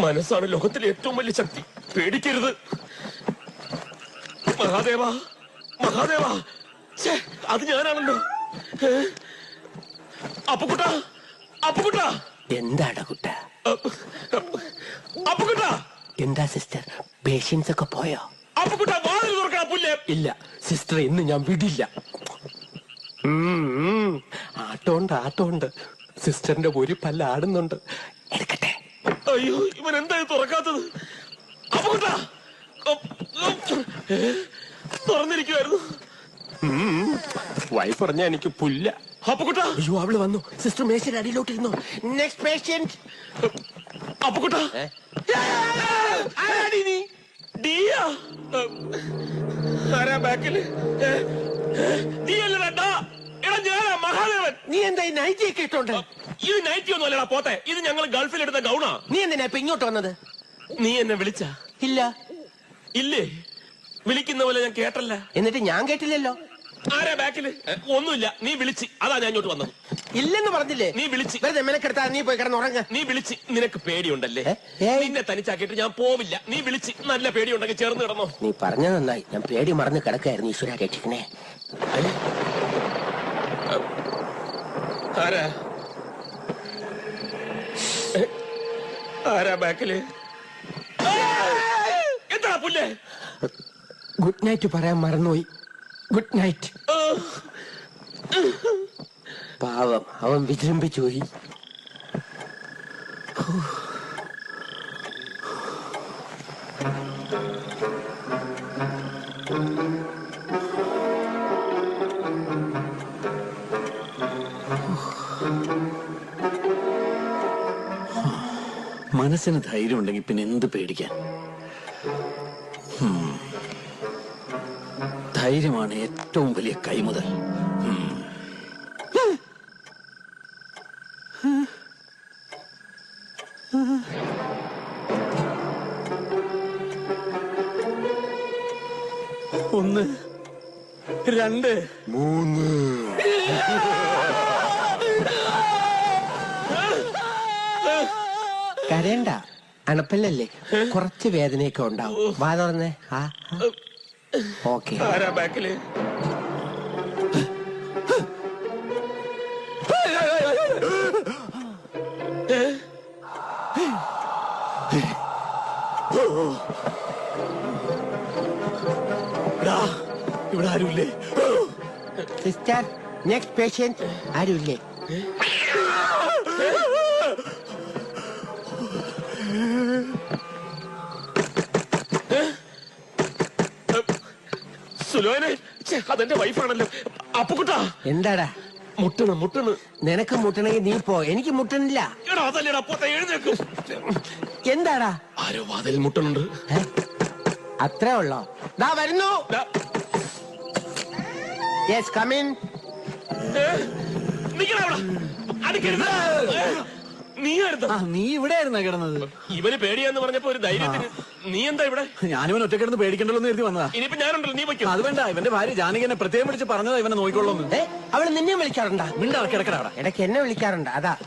മനസ്സാണ് ലോകത്തിലെ ഏറ്റവും വലിയ ശക്തി. പേടിക്കരുത്. മഹാദേവ, മഹാദേവ, അത് ഞാനാണല്ലോ. അപ്പുകുട്ട, അപ്പുകുട്ട. എന്താടാ കുട്ട? അപ്പുകുട്ട. എന്താ സിസ്റ്റർ, പേഷ്യൻസ് ഒക്കെ പോയോ? അപ്പുകുട്ട, വാതിൽ തുറക്കണ പുല്ലേ. ഇല്ല സിസ്റ്റർ, ഇന്ന് ഞാൻ വിടില്ല. ആട്ടോണ്ട് സിസ്റ്ററിന്റെ ഒരു പല്ല് ആടുന്നുണ്ട്. എടുക്കട്ടെ. അയ്യോ, ഇവൻ എന്തായി തുറക്കാത്തത്? അപ്പുകുട്ട, തുറന്നിരിക്കുവായിരുന്നു. വൈഫ് പറഞ്ഞ എനിക്ക് പുല്ല. അപ്പുകുട്ട. അയ്യോ, അവള് വന്നു. സിസ്റ്റർ മേശയുടെ അടിയിലോട്ടിരുന്നു. Next patient. അപ്പുകുട്ട. ആരാടി നീ? ഡിയാ? ആരാ ബാക്കില്? നീ അല്ലടാ. എടാ, ഞാനാ മഹാദേവൻ. നീ എന്താ ഈ നൈറ്റി ഒക്കെ ഇട്ടോണ്ട്? ഇത് നൈറ്റി ഒന്നും അല്ലടാ പോത്തെ. ഇത് ഞങ്ങൾ ഗൾഫിൽ എടുത്ത ഗൗണാ. നീ എന്തിനാ ഇപ്പൊ ഇങ്ങോട്ട് വന്നത്? നീ എന്നെ വിളിച്ച? ഇല്ല. ഇല്ലേ? വിളിക്കുന്ന പോലെ ഞാൻ കേട്ടല്ല. എന്നിട്ട് ഞാൻ കേട്ടില്ലല്ലോ. ആരാ ബാക്കില്? ഒന്നുമില്ല. നീ വിളിച്ച്, അതാ ഞാൻ ഇങ്ങോട്ട് വന്നത്. ഇല്ലെന്ന് പറഞ്ഞില്ലേ? നീ വിളിച്ച്. വെറുതെ മെനക്കെടുത്താ നീ പോയി കിടന്നുറങ്ങ. നീ വിളിച്ച്. നിനക്ക് പേടിയുണ്ടല്ലേ? നിന്നെ തനിച്ചാക്കിയിട്ട് ഞാൻ പോവില്ല. നീ വിളിച്ച്. നല്ല പേടിയുണ്ടെങ്കിൽ ചേർന്ന് കിടന്നോ. നീ പറഞ്ഞ നന്നായി. ഞാൻ പേടി മറന്ന് കിടക്കായിരുന്നു. ഈശ്വര രക്ഷിക്കണേ. ആരാ? ആരാ ബാക്കില്? എന്താ പുല്ലേ? ഗുഡ് നൈറ്റ് പറയാൻ മറന്നുപോയി. Good night. പാവം, അവൻ വിജൃംഭിച്ചു പോയി. മനസ്സിന് ധൈര്യം ഉണ്ടെങ്കിൽ പിന്നെ എന്ത് പേടിക്കാൻ? ധൈര്യമാണ് ഏറ്റവും വലിയ കൈമുതൽ. ഒന്ന്, രണ്ട്, മൂന്ന്. കരയണ്ട, അണപ്പല്ലല്ലേ, കുറച്ച് വേദനയൊക്കെ ഉണ്ടാവും. വാ തുറന്നേ. ഓക്കെ. ആരാ ബാക്കില്? ഇവിടെ ആരുമില്ലേ? Sister, next patient. ആരുമില്ലേ? സുലോനെ, അതെന്റെ വൈഫാണല്ലോ. അപ്പുകുട്ട. എന്താടാ? മുട്ടണ്. നിനക്ക് മുട്ടണെങ്കിൽ നീ പോ, എനിക്ക് മുട്ടണില്ല. എടാ, അതല്ലേടാ പോത്തെ, എഴുന്നേക്കും. എന്താടാ? ആരോ വാതിൽ മുട്ടണുണ്ട്. അത്രേ ഉള്ളോ? ദാ വരുന്നു. Yes, come in. നീ ഇവിടെ ആയിരുന്നാ കിടന്നത്? ഇവന് പേടിയാന്ന് പറഞ്ഞപ്പോ ഒരു ധൈര്യത്തിന്. നീ എന്താ ഇവിടെ? ഞാനിവൻ ഒറ്റ കിടന്ന് പേടിക്കണ്ടല്ലോ എന്ന് കരുതി വന്നതാ. ഇനിയിപ്പോ ഞാനുണ്ടല്ലോ, നീ വയ്ക്കും. അത് വേണ്ട, ഇവന്റെ ഭാര്യ ജാനകി എന്നെ പ്രത്യേകം വിളിച്ച് പറഞ്ഞതാ ഇവനെ നോക്കിക്കൊള്ളുന്നു. അവള് നിന്നെ വിളിക്കാറുണ്ടാ? മിണ്ടാ, കിടക്കടാ. ഇടയ്ക്ക് എന്നെ വിളിക്കാറുണ്ട്, അതാ.